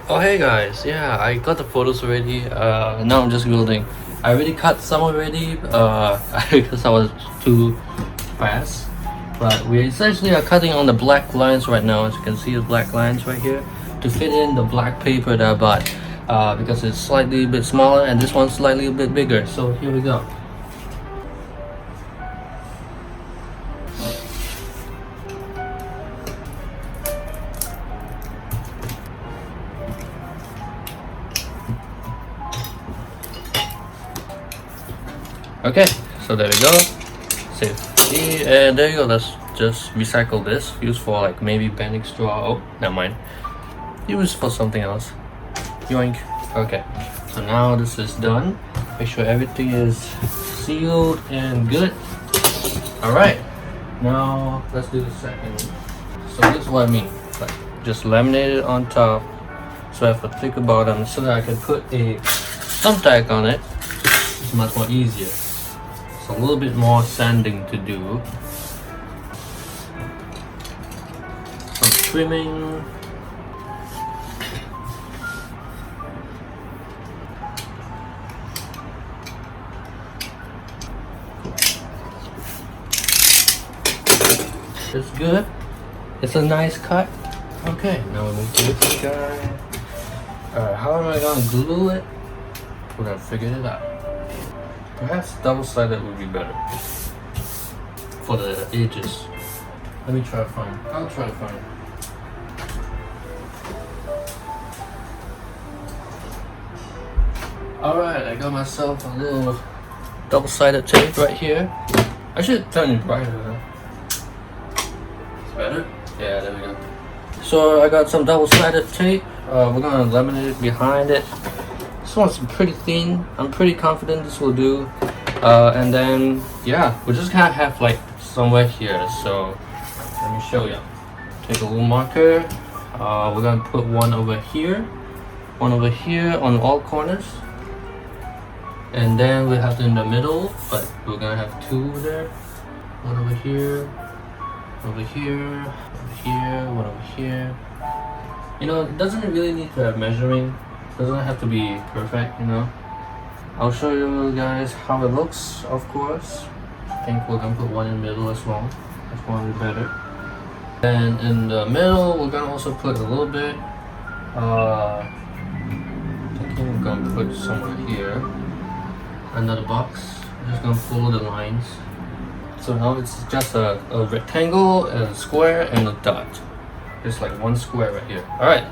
Oh hey guys, yeah, I got the photos already. Now I'm just building. I already cut some already. Because I was too fast. But we essentially are cutting on the black lines right now. As you can see, the black lines right here to fit in the black paper that I bought. Because it's slightly a bit smaller and this one's slightly a bit bigger. So here we go. Okay, so there we go. Safety, and there you go. Let's just recycle this. Use for like maybe bending straw. Oh, never mind. Use for something else. Yoink. Okay, so now this is done. Make sure everything is sealed and good. Alright, now let's do the second. So this is what I mean. Like, just laminate it on top so I have a thicker bottom so that I can put a thumbtack on it. It's much more easier. A little bit more sanding to do, some trimming, it's good, it's a nice cut. Okay, now we move to this guy. Alright, how am I gonna glue it? We're gonna figure it out. Perhaps double-sided would be better for the edges. Let me try to find. I'll try to find. Alright, I got myself a little double-sided tape right here. I should turn it brighter though. It's better? Yeah, there we go. So I got some double-sided tape. We're gonna laminate it behind it. This one's pretty thin. I'm pretty confident this will do. And then yeah, we're just gonna have like somewhere here. So let me show you. Take a little marker. We're gonna put one over here on all corners. And then we have it in the middle, but we're gonna have two there. One over here, over here, over here, one over here. You know, it doesn't really need to have measuring. Doesn't have to be perfect, you know. I'll show you guys how it looks, of course. I think we're gonna put one in the middle as well. That's probably better. And in the middle, we're gonna also put a little bit. Thinking we're gonna put somewhere here. Another box. I'm just gonna follow the lines. So now it's just a rectangle, a square, and a dot. Just like one square right here. Alright.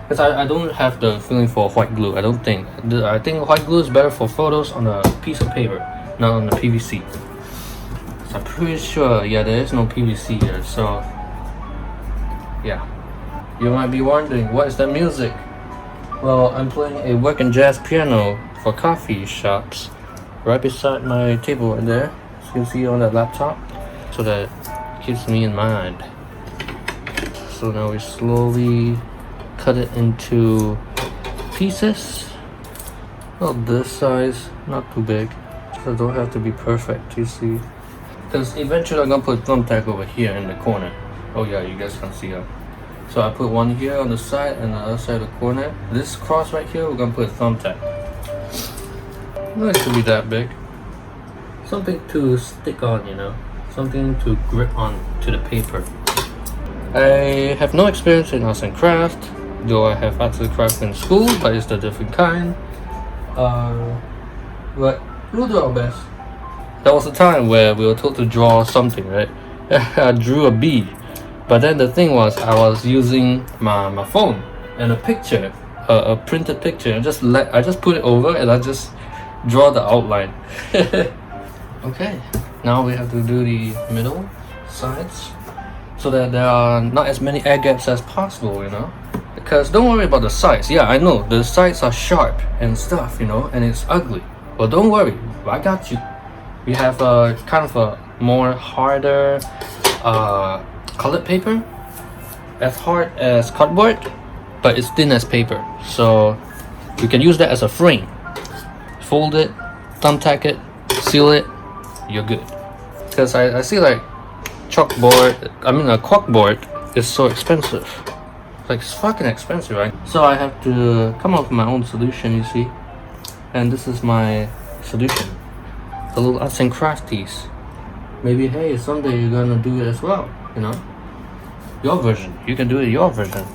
Because I don't have the feeling for white glue, I don't think. I think white glue is better for photos on a piece of paper, not on the PVC. So I'm pretty sure, yeah, there is no PVC here, so yeah. You might be wondering, what is that music? Well, I'm playing a working jazz piano for coffee shops right beside my table right there. As you can see on that laptop, so that keeps me in mind. So now we slowly cut it into pieces. Well, this size, not too big, so don't have to be perfect, you see. Because eventually I'm gonna put thumbtack over here in the corner. Oh yeah, you guys can see it. So I put one here on the side and the other side of the corner. This cross right here, we're gonna put a thumbtack. Not to be that big. Something to stick on, you know. Something to grip on to the paper. I have no experience in arts and craft, though I have arts and craft in school, but it's a different kind. But we'll do our best. There was a time where we were told to draw something, right? I drew a bee, but then the thing was I was using my phone and a picture, a printed picture, and I just put it over and I just draw the outline. Okay, now we have to do the middle sides so that there are not as many air gaps as possible, you know. Because don't worry about the sides. Yeah, I know the sides are sharp and stuff, you know, and it's ugly. But don't worry, I got you. We have a kind of a more harder colored paper, as hard as cardboard, but it's thin as paper. So you can use that as a frame. Fold it, thumbtack it, seal it, you're good. Because I see like chalkboard, I mean a corkboard is so expensive. Like, it's fucking expensive, right? So I have to come up with my own solution, you see. And this is my solution. The little arts and crafties. Maybe, hey, someday you're gonna do it as well, you know? Your version. You can do it your version.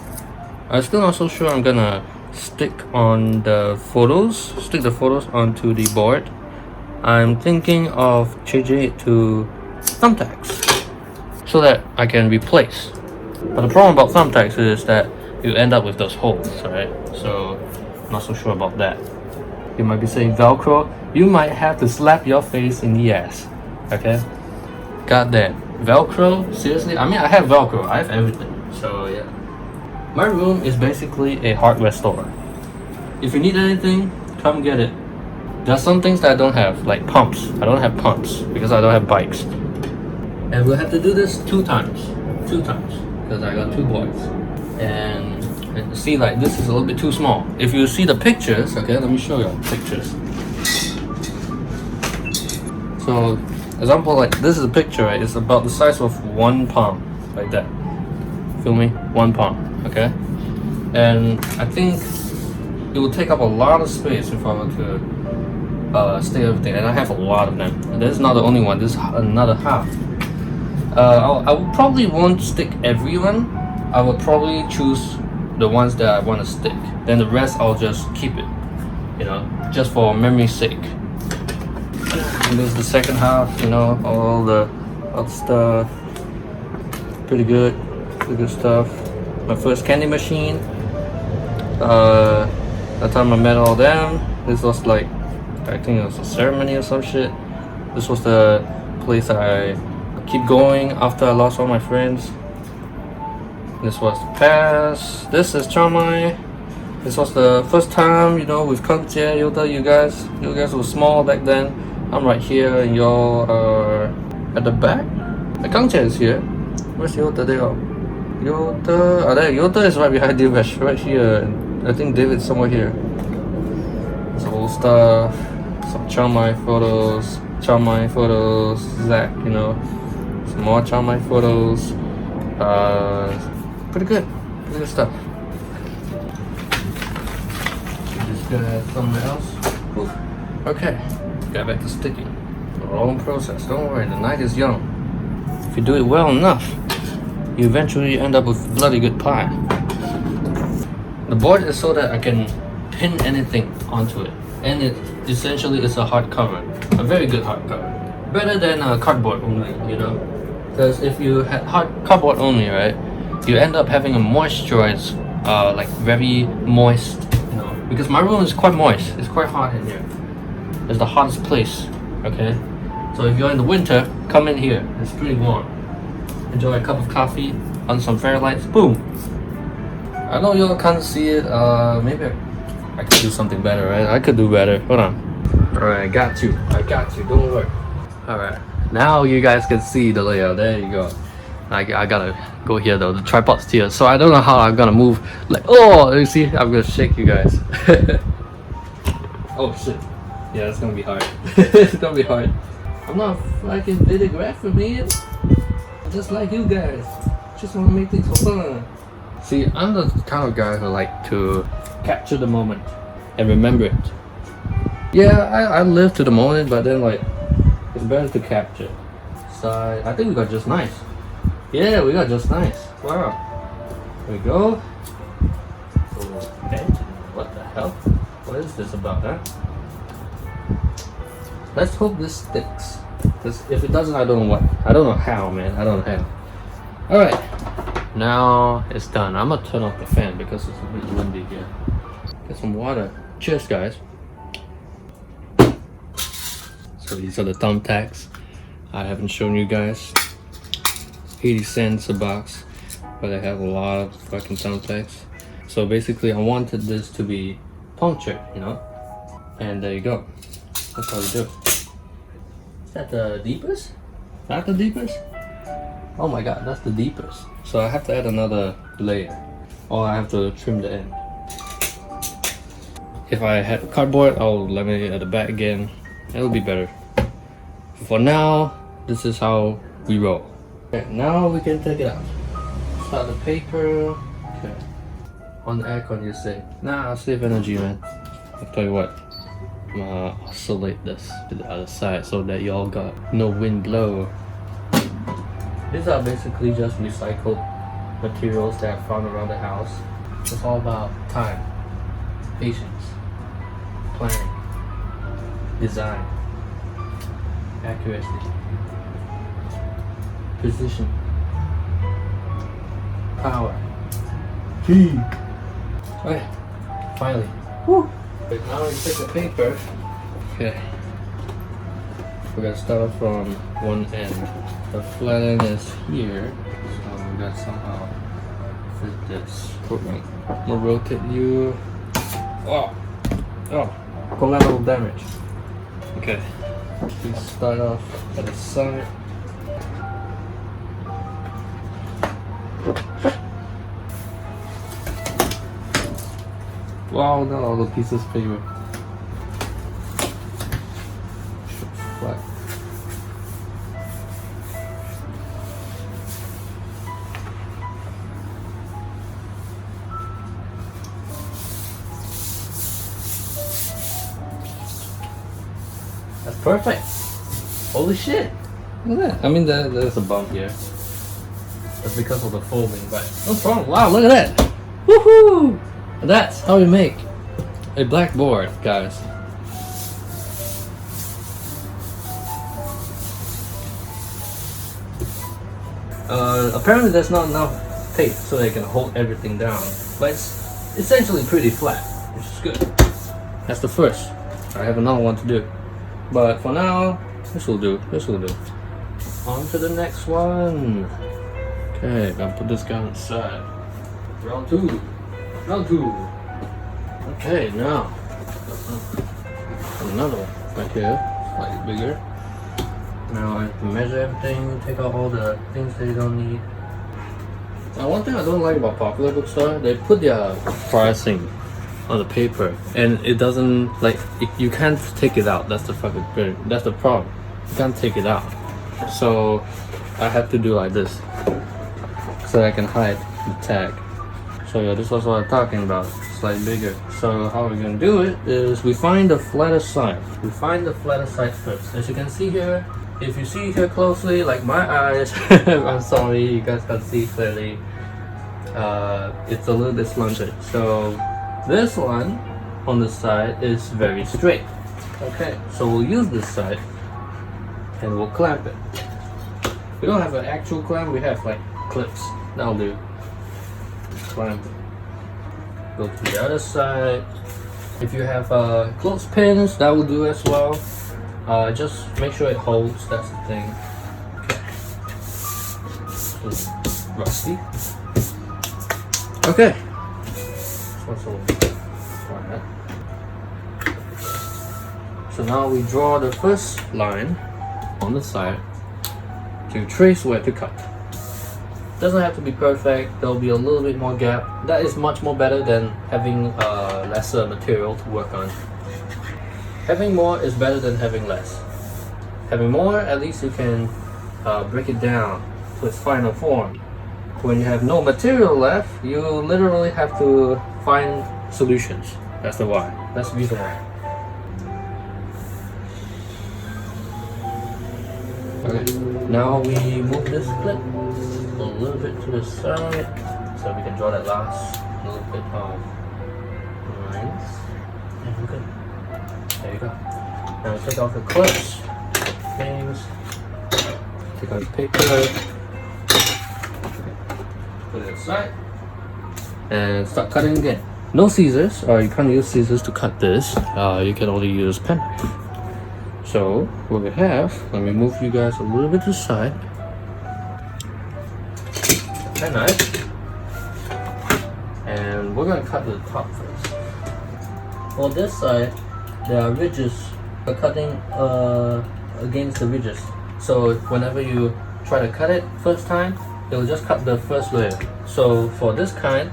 I'm still not so sure I'm gonna stick the photos onto the board. I'm thinking of changing it to thumbtacks so that I can replace. But the problem about thumbtacks is that you end up with those holes, right? So, not so sure about that. You might be saying Velcro. You might have to slap your face in the ass. Okay? Got that. Velcro? Seriously? I mean, I have Velcro. I have everything. So, yeah. My room is basically a hardware store. If you need anything, come get it. There's some things that I don't have, like pumps. I don't have pumps because I don't have bikes. And we'll have to do this two times. Because I got 2 boys. And see, like, this is a little bit too small. If you see the pictures, okay, let me show you the pictures. So, example, like, this is a picture, right? It's about the size of 1 palm, like that. Feel me? 1 palm, okay? And I think it will take up a lot of space if I were to stay everything. And I have a lot of them. And this is not the only one. This is another half. I would probably won't stick everyone. I will probably choose the ones that I want to stick. Then the rest I'll just keep it, you know, just for memory's sake. And this is the second half, you know, all the stuff. Pretty good stuff. My first candy machine. That time I met all them. This was like, I think it was a ceremony or some shit. This was the place I keep going after I lost all my friends. This was the past. This is Chamai. This was the first time, you know, with Kangjie, Yoda, you guys were small back then. I'm right here and y'all are at the back. The Kangjie is here. Where's Yoda? There. Yoda. There. Yoda is right behind Divesh, right here. And I think David's somewhere here. Some old stuff. Some Chamai photos. Zach, you know. Some more Chamai photos. Pretty good stuff. Just somewhere else. Oof. Okay, got back to sticking. The wrong process. Don't worry, the night is young. If you do it well enough, you eventually end up with bloody good pie. The board is so that I can pin anything onto it, and it essentially is a hardcover, a very good hardcover, better than a cardboard only, you know. Because if you had cardboard only, right, you end up having a moisturized, like very moist, you know. Because my room is quite moist. It's quite hot in here. It's the hottest place. Okay. So if you're in the winter, come in here. It's pretty warm. Enjoy a cup of coffee on some fairy lights. Boom. I know y'all can't see it. Maybe I could do something better, right? I could do better. Hold on. All right, I got you. Don't worry. All right. Now you guys can see the layout. There you go. I gotta go here though. The tripod's here, so I don't know how I'm gonna move. Like, oh, you see, I'm gonna shake you guys. Oh shit. Yeah, it's gonna be hard. It's gonna be hard. I'm not a fucking videographer, man. Just like you guys. Just wanna make things for fun. See, I'm the kind of guy who like to capture the moment and remember it. Yeah, I live to the moment, but then like, it's better to capture. Side. I think we got just nice. Yeah, we got just nice. Wow. There we go. Okay. What the hell? What is this about, huh? Let's hope this sticks. Because if it doesn't, I don't know what. I don't know how, man. I don't know how. Alright. Now it's done. I'm gonna turn off the fan because it's a bit windy here. Get some water. Cheers, guys. So these are the thumbtacks. I haven't shown you guys. 80 cents a box, but I have a lot of fucking thumbtacks. So basically I wanted this to be punctured, you know? And there you go. That's how we do it. Is that the deepest? Not the deepest? Oh my god, that's the deepest. So I have to add another layer. Or I have to trim the end. If I had cardboard, I'll laminate it at the back again. It'll be better. For now, this is how we roll. Okay, now we can take it out. Start the paper. Okay. On the aircon, you say, nah, I'll save energy, man. I'll tell you what, I'm gonna oscillate this to the other side so that y'all got no wind blow. These are basically just recycled materials that I found around the house. It's all about time, patience, planning, design, accuracy, precision, power. Key. Okay, finally. Woo. Okay, now we take the paper. Okay. We're gonna start off from one end. The flat end is here, so we gotta somehow fit this. I'm gonna rotate you. Oh, collateral damage. Okay, we start off at the side. Wow, not all the pieces of paper. Flat. That's perfect. Holy shit. Look at that. I mean, there's a bump here. That's because of the folding, but no problem. Wow, look at that. Woohoo! That's how we make a blackboard, guys. Apparently there's not enough tape so they can hold everything down, but it's essentially pretty flat, which is good. That's the first. I have another one to do, but for now, this will do. This will do. On to the next one. Okay, gonna put this guy on the side. Round two. Round two. Okay, now another one right here, slightly bigger. Now I have to measure everything, take out all the things that you don't need. Now one thing I don't like about Popular Bookstore, they put their pricing on the paper, and it doesn't you can't take it out. That's the that's the problem. You can't take it out. So I have to do like this, so I can hide the tag. So yeah, this was what I'm talking about, slightly bigger. So how we're gonna do it is we find the flatter side. We find the flatter side first. As you can see here, if you see here closely, like my eyes, I'm sorry, you guys can't see clearly. It's a little bit slanted. So this one on the side is very straight. Okay, so we'll use this side and we'll clamp it. We don't have an actual clamp, we have like clips. That'll do. Clamp. Go to the other side. If you have clothespins, that will do as well. Just make sure it holds. That's the thing. Okay. Rusty. Okay. So now we draw the first line on the side to trace where to cut. Doesn't have to be perfect. There'll be a little bit more gap. That is much more better than having lesser material to work on. Having more is better than having less. Having more, at least you can break it down to its final form. When you have no material left, you literally have to find solutions. That's the why. That's the reason why. Okay, now we move this clip a little bit to the side so we can draw that last little bit of lines. And we're good. There you go. Now take off the clips, things, take out the paper, put it aside, and start cutting again. No scissors, or you can't use scissors to cut this. You can only use pen knife. So what we have, let me move you guys a little bit to the side. Pen knife, and we're gonna cut the top first. On this side, there are ridges. We're cutting against the ridges. So whenever you try to cut it first time, it will just cut the first layer. So for this kind,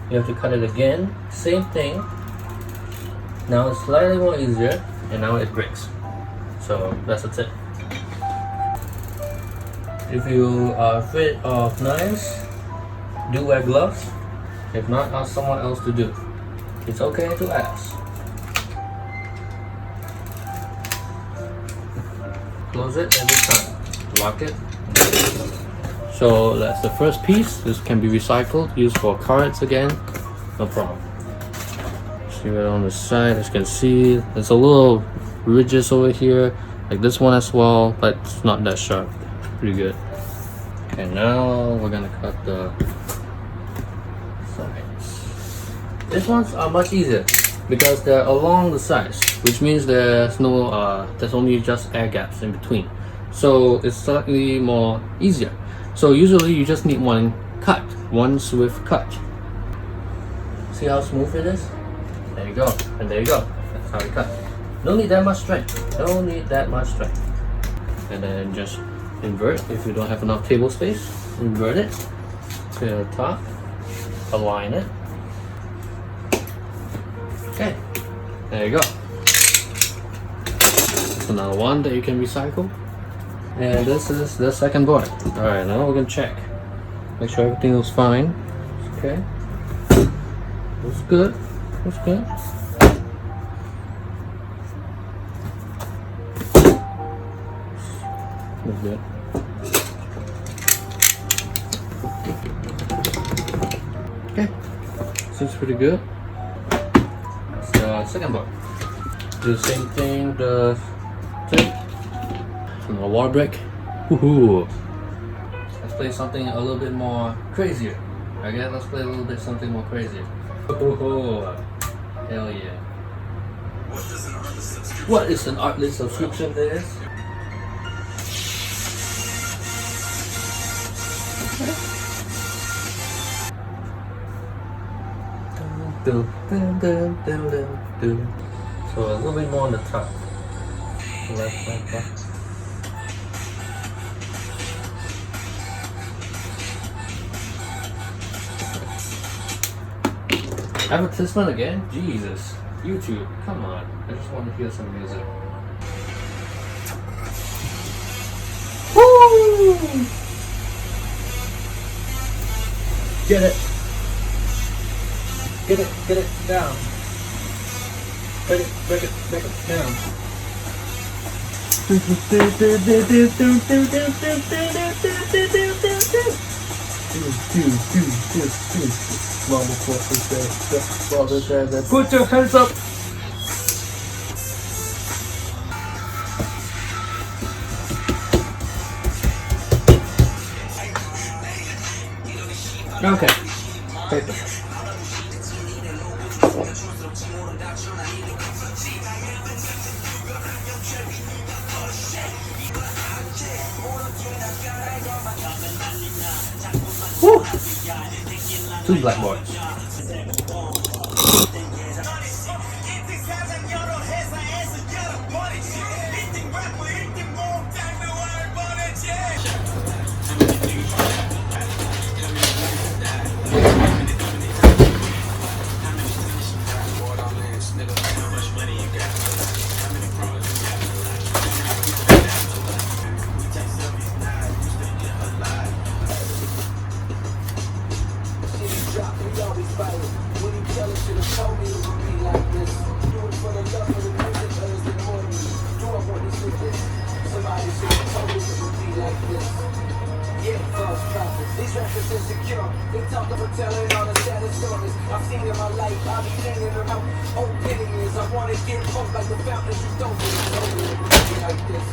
you have to cut it again. Same thing. Now it's slightly more easier, and now it breaks. So that's the tip. If you are afraid of knives, do wear gloves. If not, ask someone else to do. It's okay to ask. Close it every time. Lock it. So that's the first piece. This can be recycled, used for cards again. No problem. See it on the side, as you can see, there's a little ridges over here, like this one as well, but it's not that sharp. Pretty good. Okay, now we're gonna cut the sides. These ones are much easier because they're along the sides, which means there's no there's only just air gaps in between, so it's slightly more easier. So usually you just need one cut, one swift cut. See how smooth it is? There you go, and there you go. That's how you cut. Don't need that much strength. Don't need that much strength. And then just invert if you don't have enough table space. Invert it to the top. Align it. Okay, there you go. That's another one that you can recycle. And this is the second board. Alright, now we're gonna check. Make sure everything looks fine. Okay. Looks good. Looks good. Looks good. Okay. Seems pretty good. That's the second board. Do the same thing, the third. And a water break. Woohoo! Let's play something a little bit more crazier. Again, let's play a little bit something more crazier. Oh, hell yeah. What is an artless subscription this? So a little bit more on the top. Left. Advertisement again? Jesus. YouTube, come on. I just want to hear some music. Woo! Get it. Get it down. Break it down. Put your hands up. Okay. Paper. Woo! 2 blackboards. These rappers insecure. They talk about telling all the saddest stories I've seen in my life. I'll be cleaning them out. Opening is I want to get pumped like the fountains. You don't really like this.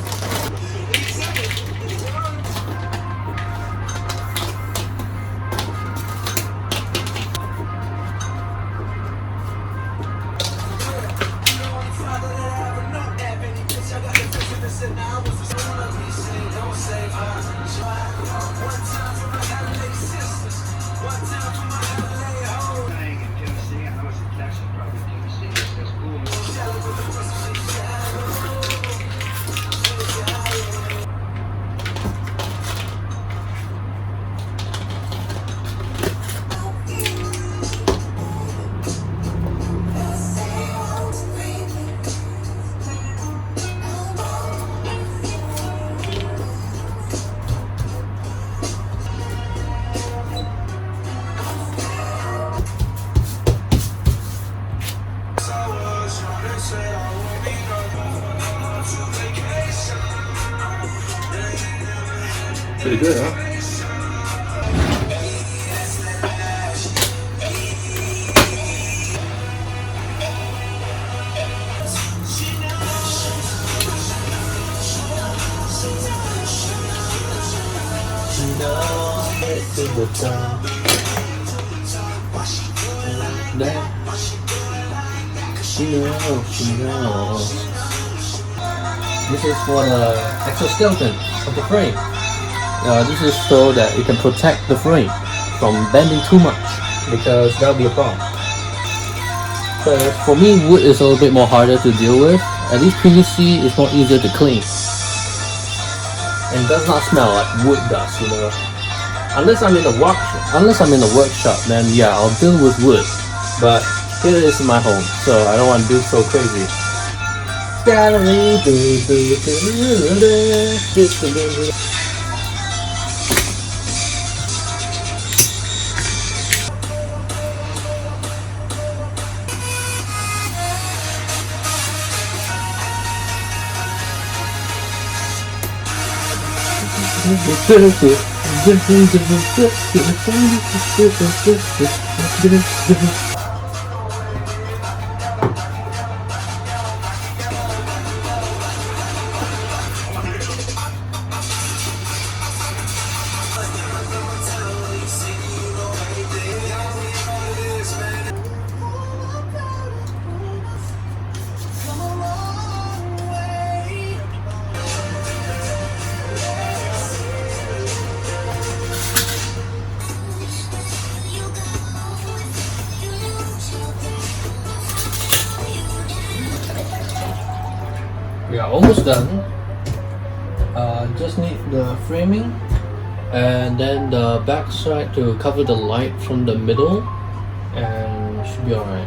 Pretty good, huh? She knows. This is for the exoskeleton of the frame. This is so that it can protect the frame from bending too much, because that'll be a problem. So for me, wood is a little bit more harder to deal with. At least PVC is more easier to clean, and it does not smell like wood does, you know. Unless I'm in the workshop, then yeah, I'll deal with wood. But here it is in my home, so I don't want to do so crazy. We are almost done. Just need the framing and then the back side to cover the light from the middle, and should be alright.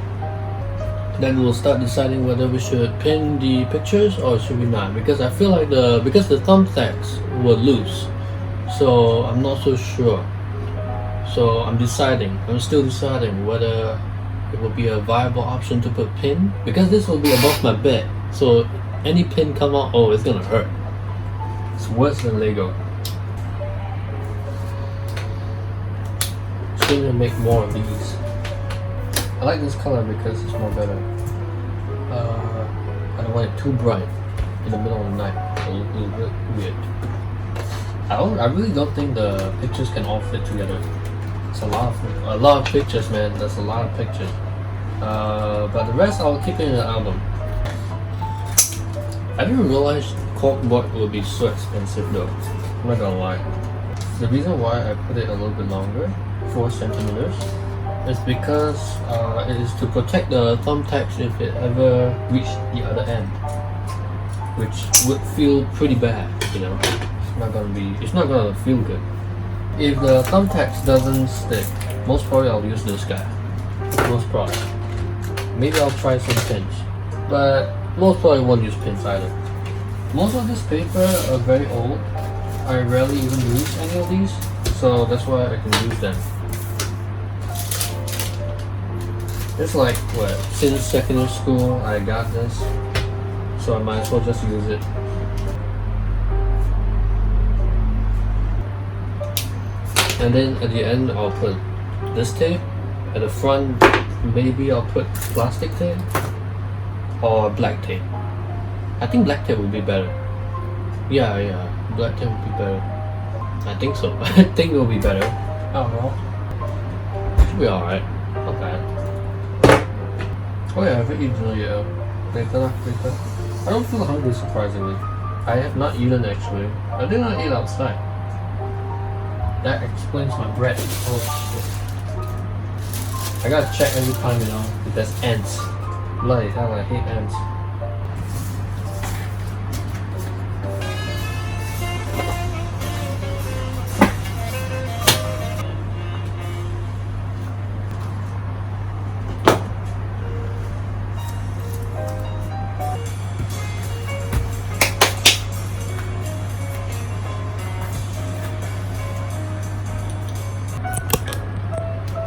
Then we'll start deciding whether we should pin the pictures or should we not, because I feel like the thumbtacks were loose, so I'm not so sure. So I'm still deciding whether it will be a viable option to put pin, because this will be above my bed, so any pin come out, oh, it's gonna hurt. It's worse than Lego. Just gonna make more of these. I like this color because it's more better. I don't want it too bright in the middle of the night. It'll look a little bit weird. I really don't think the pictures can all fit together. It's a lot of pictures, man. That's a lot of pictures. But the rest I'll keep it in the album. I didn't realize cork board would be so expensive though. I'm not gonna lie. The reason why I put it a little bit longer, 4 centimeters, is because it is to protect the thumbtacks if it ever reached the other end, which would feel pretty bad, you know. It's not gonna feel good. If the thumbtacks doesn't stick, most probably I'll use this guy. Most probably. Maybe I'll try some pins, but most probably won't use pins either. Most of this paper are very old. I rarely even use any of these, so that's why I can use them. It's like, what, since secondary school I got this, so I might as well just use it. And then at the end I'll put this tape. At the front maybe I'll put plastic tape or black tape. I think black tape would be better. Yeah, black tape would be better. I think so. I think it will be better. I don't know. Should be alright. Not bad. Oh yeah, I haven't eaten yet. Later. I don't feel hungry, surprisingly. I have not eaten actually. I did not eat outside. That explains my bread. Oh shit. I gotta check every time, you know, if there's ants. Bloody hell, I hate ants.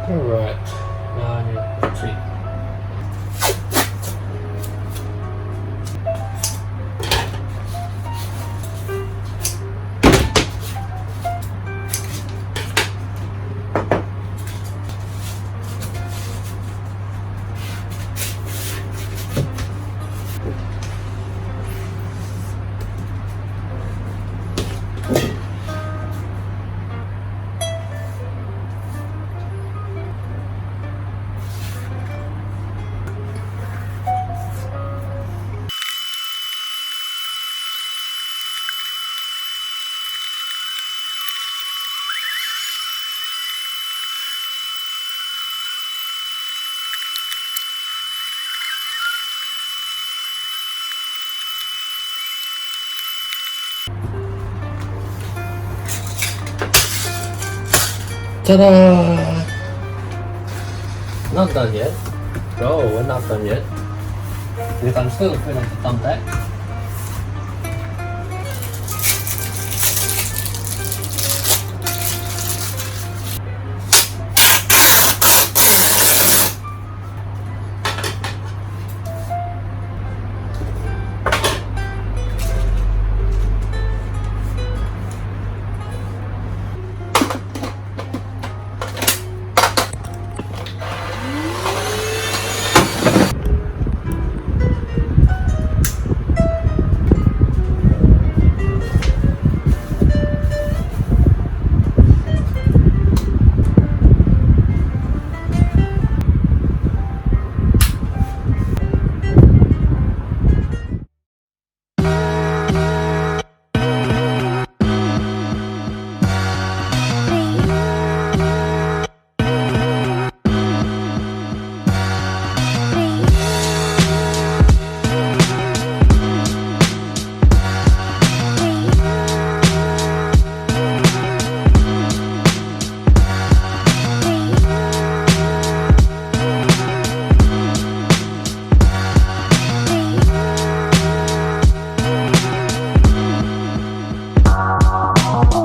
Alright, now I need to treat. Ta-da! Not done yet. Bro, we're not done yet. Because I'm still filling the thumbtack.